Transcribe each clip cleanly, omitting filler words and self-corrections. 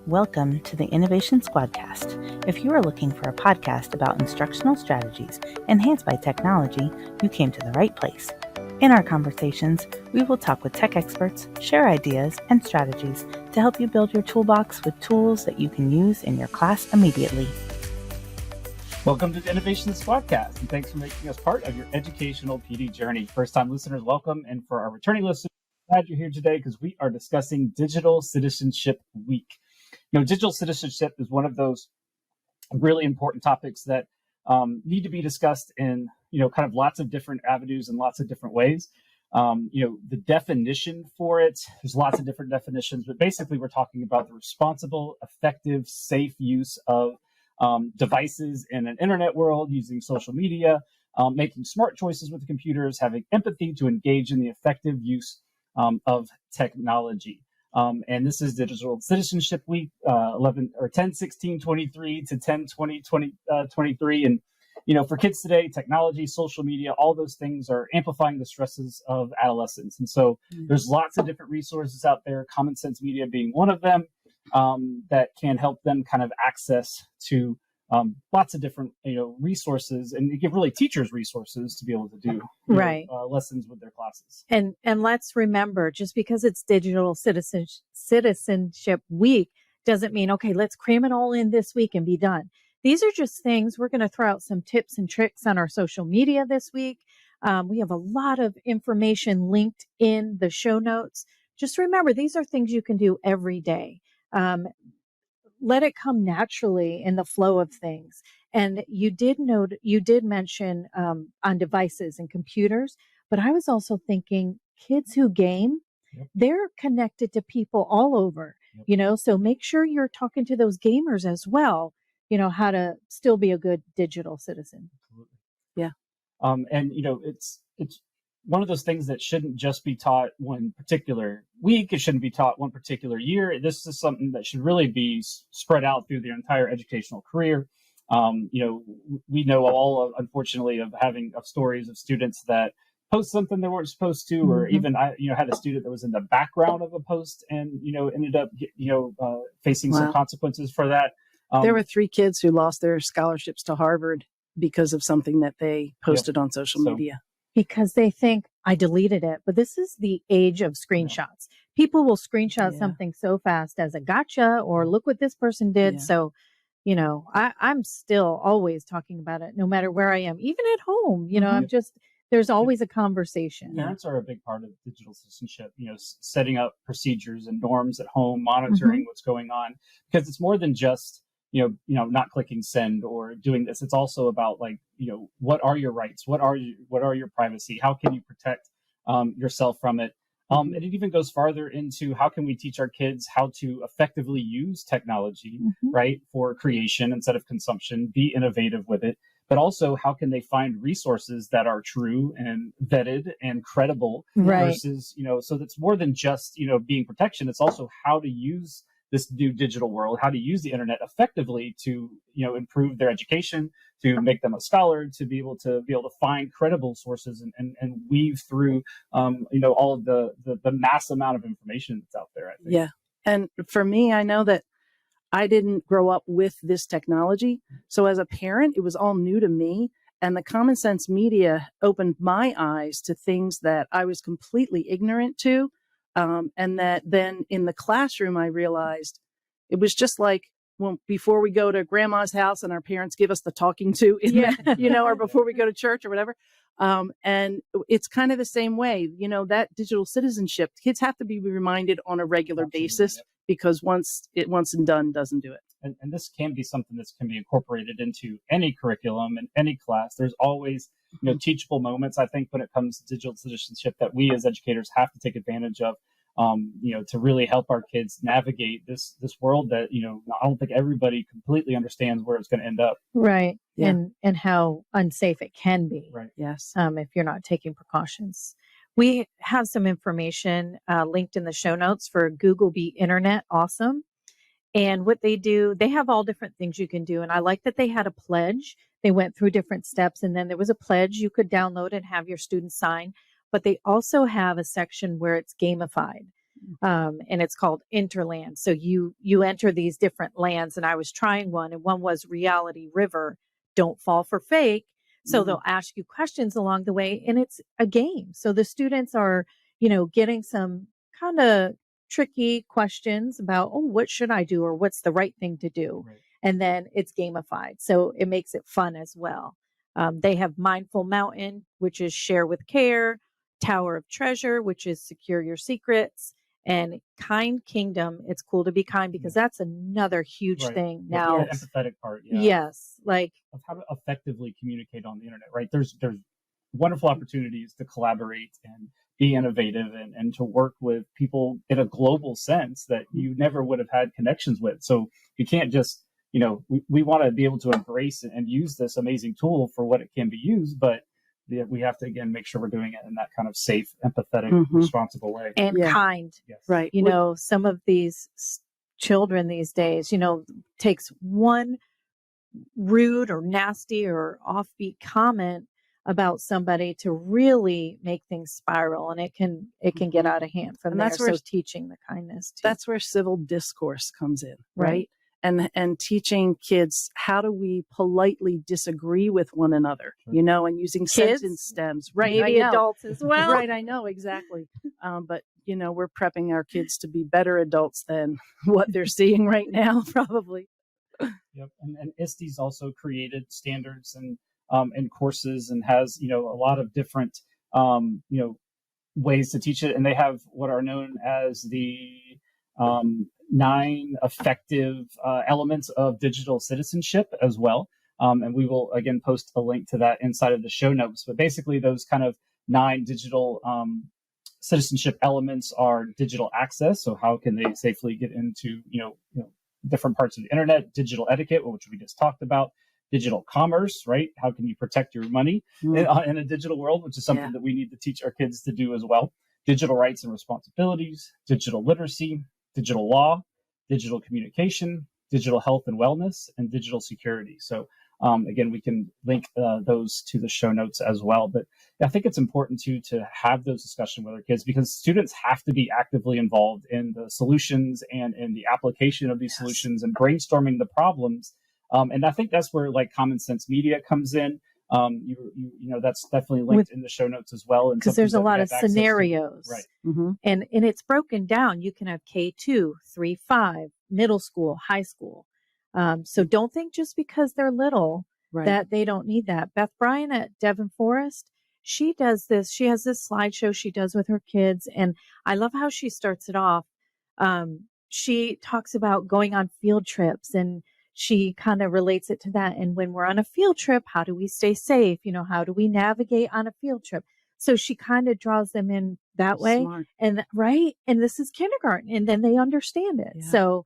Welcome to the Innovation Squadcast. If you are looking for a podcast about instructional strategies enhanced by technology, you came to the right place. In our conversations, we will talk with tech experts, share ideas and strategies to help you build your toolbox with tools that you can use in your class immediately. Welcome to the Innovation Squadcast, and thanks for making us part of your educational PD journey. First-time listeners, welcome, and for our returning listeners, glad you're here today because we are discussing Digital Citizenship Week. Digital citizenship is one of those really important topics that need to be discussed in, kind of lots of different avenues and lots of different ways. The definition for it, there's lots of different definitions, but basically we're talking about the responsible, effective, safe use of devices in an internet world, using social media, making smart choices with the computers, having empathy to engage in the effective use of technology. And this is Digital Citizenship Week, 10/16/23 to 10/20/23. And, for kids today, technology, social media, all those things are amplifying the stresses of adolescence. And so there's lots of different resources out there, Common Sense Media being one of them, that can help them kind of access to lots of different, resources, and give really teachers resources to be able to do lessons with their classes. And let's remember, just because it's Digital Citizenship Week doesn't mean, okay, let's cram it all in this week and be done. These are just things. We're going to throw out some tips and tricks on our social media this week. We have a lot of information linked in the show notes. Just remember, these are things you can do every day. Let it come naturally in the flow of things. And you did mention on devices and computers, but I was also thinking kids who game, they're connected to people all over, so make sure you're talking to those gamers as well, how to still be a good digital citizen. Absolutely. Yeah. It's one of those things that shouldn't just be taught one particular week. It shouldn't be taught one particular year. This is something that should really be spread out through their entire educational career. We know all, unfortunately, of stories of students that post something they weren't supposed to, or even I had a student that was in the background of a post and, ended up, facing some consequences for that. There were 3 kids who lost their scholarships to Harvard because of something that they posted on social media. Because they think I deleted it. But this is the age of screenshots. People will screenshot something so fast as a gotcha, or look what this person did. So, I'm still always talking about it no matter where I am, even at home. There's always a conversation. Parents are a big part of digital citizenship, setting up procedures and norms at home, monitoring what's going on, because it's more than just not clicking send or doing this. It's also about what are your rights? What are your privacy? How can you protect yourself from it? And it even goes farther into how can we teach our kids how to effectively use technology, right, for creation instead of consumption, be innovative with it, but also how can they find resources that are true and vetted and credible versus, so that's more than just, being protection. It's also how to use this new digital world, how to use the internet effectively to, improve their education, to make them a scholar, to be able to find credible sources and weave through, all of the mass amount of information that's out there, I think. Yeah. And for me, I know that I didn't grow up with this technology. So as a parent, it was all new to me. And the Common Sense Media opened my eyes to things that I was completely ignorant to. And that then in the classroom, I realized it was just like before we go to grandma's house and our parents give us the talking to, or before we go to church or whatever. And it's kind of the same way, that digital citizenship, kids have to be reminded on a regular basis, because once and done doesn't do it. And this can be something that can be incorporated into any curriculum and any class. There's always, teachable moments, I think, when it comes to digital citizenship that we as educators have to take advantage of, to really help our kids navigate this world that, I don't think everybody completely understands where it's going to end up. Right. Yeah. And how unsafe it can be. Right. Yes. If you're not taking precautions. We have some information linked in the show notes for Google Be Internet Awesome. And what they do, they have all different things you can do. And I like that they had a pledge. They went through different steps, and then there was a pledge you could download and have your students sign. But they also have a section where it's gamified. and it's called Interland. So you enter these different lands, and I was trying one, and one was Reality River. Don't fall for fake. So they'll ask you questions along the way, and it's a game. So the students are, getting some kind of tricky questions about, oh, what should I do, or what's the right thing to do? Right. And then it's gamified. So it makes it fun as well. They have Mindful Mountain, which is share with care, Tower of Treasure, which is secure your secrets, and Kind Kingdom. It's cool to be kind, because that's another huge Right. thing Yeah, now. the empathetic part. Yeah. Yes. Like, Of how to effectively communicate on the internet, right? There's wonderful opportunities to collaborate and be innovative and to work with people in a global sense that you never would have had connections with. So you can't just, we want to be able to embrace and use this amazing tool for what it can be used, but we have to, again, make sure we're doing it in that kind of safe, empathetic, responsible way. and kind. Yes. Right. Some of these children these days, takes one rude or nasty or offbeat comment about somebody to really make things spiral, and it can get out of hand from And there. that's where- So teaching the kindness too. That's where civil discourse comes in, Right. right? And teaching kids, how do we politely disagree with one another, and using Kids? sentence stems, right? Maybe I know. adults as well. Right, I know, exactly. But, we're prepping our kids to be better adults than what they're seeing right now, probably. Yep, and ISTE's also created standards and courses, and has a lot of different ways to teach it, and they have what are known as the 9 effective elements of digital citizenship as well. And we will again post a link to that inside of the show notes. But basically, those kind of 9 digital citizenship elements are digital access. So how can they safely get into different parts of the internet? Digital etiquette, which we just talked about. Digital commerce, right? How can you protect your money in a digital world, which is something that we need to teach our kids to do as well. Digital rights and responsibilities, digital literacy, digital law, digital communication, digital health and wellness, and digital security. So again, we can link those to the show notes as well. But I think it's important to have those discussions with our kids, because students have to be actively involved in the solutions and in the application of these solutions and brainstorming the problems. And I think that's where Common Sense Media comes in. That's definitely linked in the show notes as well. Because there's a lot of scenarios. Right. Mm-hmm. And it's broken down. You can have K2, 3, 5, middle school, high school. So don't think just because they're little that they don't need that. Beth Bryan at Devon Forest, she does this. She has this slideshow she does with her kids. And I love how she starts it off. She talks about going on field trips, and she kind of relates it to that. And when we're on a field trip, how do we stay safe? How do we navigate on a field trip? So she kind of draws them in that way. Smart. And and this is kindergarten, and then they understand it. Yeah. So,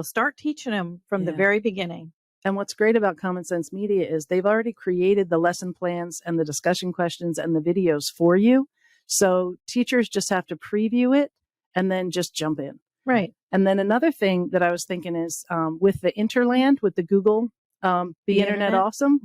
start teaching them from the very beginning. And what's great about Common Sense Media is they've already created the lesson plans and the discussion questions and the videos for you. So teachers just have to preview it and then just jump in. Right. And then another thing that I was thinking is with the Interland, with the Google, Be Internet Awesome,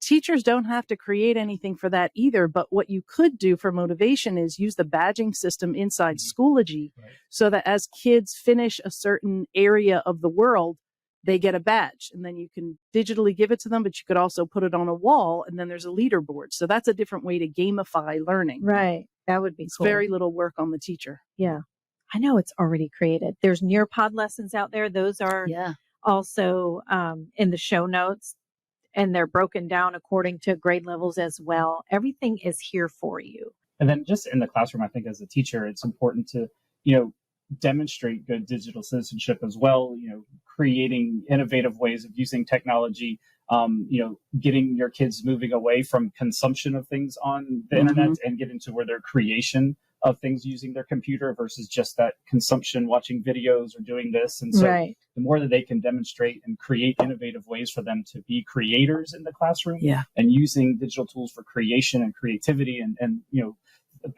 teachers don't have to create anything for that either. But what you could do for motivation is use the badging system inside Schoology, so that as kids finish a certain area of the world, they get a badge, and then you can digitally give it to them, but you could also put it on a wall, and then there's a leaderboard. So that's a different way to gamify learning. Right. That would be It's cool. very little work on the teacher. Yeah. I know it's already created. There's Nearpod lessons out there. Those are also in the show notes, and they're broken down according to grade levels as well. Everything is here for you. And then just in the classroom, I think as a teacher, it's important to, demonstrate good digital citizenship as well, creating innovative ways of using technology, getting your kids moving away from consumption of things on the internet and get into where their creation of things using their computer versus just that consumption, watching videos or doing this. And so the more that they can demonstrate and create innovative ways for them to be creators in the classroom and using digital tools for creation and creativity and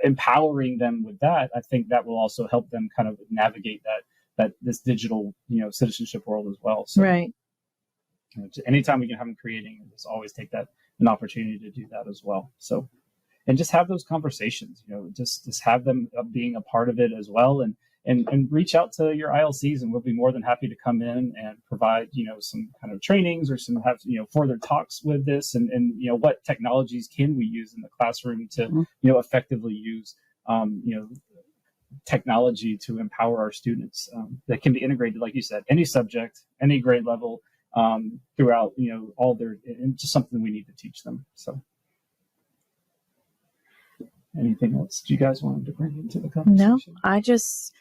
empowering them with that, I think that will also help them kind of navigate that this digital, citizenship world as well. So anytime we can have them creating, just always take that an opportunity to do that as well. So and just have those conversations, just have them being a part of it as well. And reach out to your ILCs, and we'll be more than happy to come in and provide, some kind of trainings or further talks with this, and what technologies can we use in the classroom to, effectively use, technology to empower our students, that can be integrated, like you said, any subject, any grade level, throughout, all their, and just something we need to teach them. So anything else do you guys want to bring into the conversation? No, I just,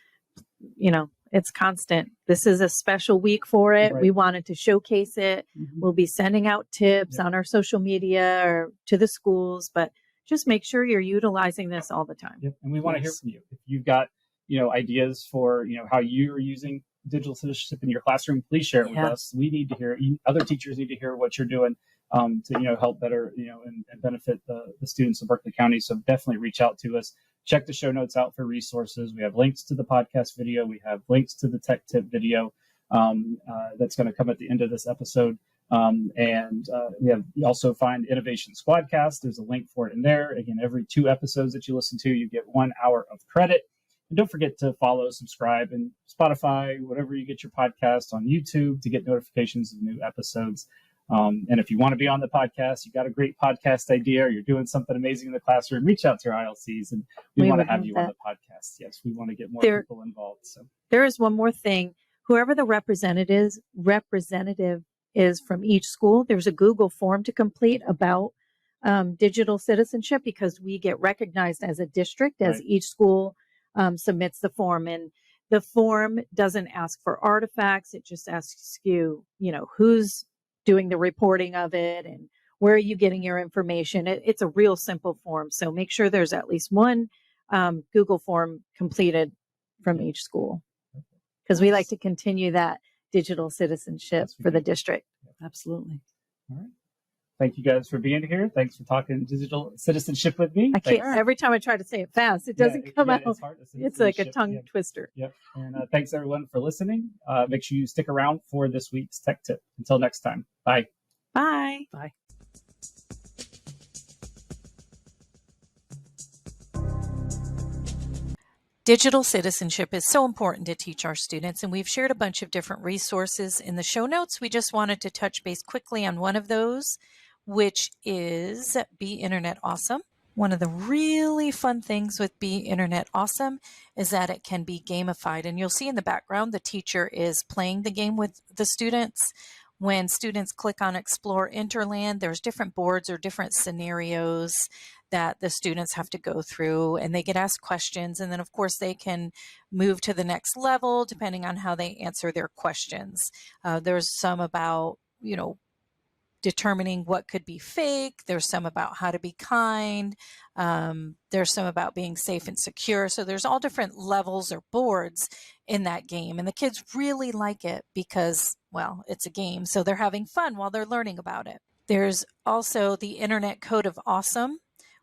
it's constant. This is a special week for it. Right. We wanted to showcase it. Mm-hmm. We'll be sending out tips on our social media or to the schools, but just make sure you're utilizing this all the time. Yep. And we want to hear from you. If you've got, ideas for, how you're using digital citizenship in your classroom, please share it with us. We need to hear it. Other teachers need to hear what you're doing, to, help better, and benefit the students of Berkeley County. So definitely reach out to us. Check the show notes out for resources. We have links to the podcast video. We have links to the tech tip video that's going to come at the end of this episode. You also find Innovation Squadcast. There's a link for it in there. Again, every 2 episodes that you listen to, you get 1 hour of credit. And don't forget to follow, subscribe, and Spotify, whatever you get your podcast, on YouTube to get notifications of new episodes. And if you want to be on the podcast, you got a great podcast idea, or you're doing something amazing in the classroom, reach out to our ILCs, and we want to have you on the podcast. Yes, we want to get more people involved. So there is one more thing. Whoever the representative is from each school, there's a Google form to complete about digital citizenship, because we get recognized as a district as each school submits the form. And the form doesn't ask for artifacts. It just asks you, who's doing the reporting of it and where are you getting your information. It's a real simple form. So make sure there's at least one Google form completed from each school, because we like to continue that digital citizenship for the district. Absolutely. All right. Thank you guys for being here. Thanks for talking digital citizenship with me. I can't. Every time I try to say it fast, it doesn't come out. It's hard to say. It's like a tongue twister. Yep. And thanks everyone for listening. Make sure you stick around for this week's tech tip. Until next time. Bye. Bye. Bye. Digital citizenship is so important to teach our students, and we've shared a bunch of different resources in the show notes. We just wanted to touch base quickly on one of those, which is Be Internet Awesome. One of the really fun things with Be Internet Awesome is that it can be gamified. And you'll see in the background, the teacher is playing the game with the students. When students click on Explore Interland, there's different boards or different scenarios that the students have to go through, and they get asked questions. And then, of course, they can move to the next level depending on how they answer their questions. There's some about, determining what could be fake. There's some about how to be kind. There's some about being safe and secure. So there's all different levels or boards in that game. And the kids really like it because, well, it's a game. So they're having fun while they're learning about it. There's also the Internet Code of Awesome.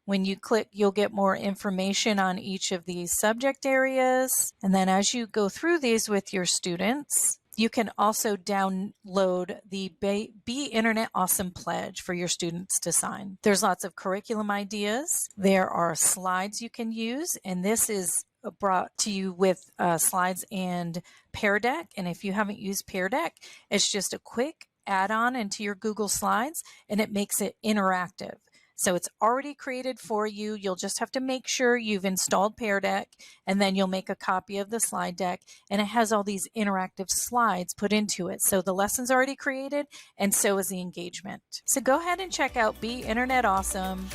When you click, you'll get more information on each of these subject areas. And then as you go through these with your students, you can also download the Be Internet Awesome Pledge for your students to sign. There's lots of curriculum ideas. There are slides you can use, and this is brought to you with slides and Pear Deck. And if you haven't used Pear Deck, it's just a quick add-on into your Google Slides, and it makes it interactive. So it's already created for you. You'll just have to make sure you've installed Pear Deck, and then you'll make a copy of the slide deck, and it has all these interactive slides put into it. So the lesson's already created, and so is the engagement. So go ahead and check out Be Internet Awesome.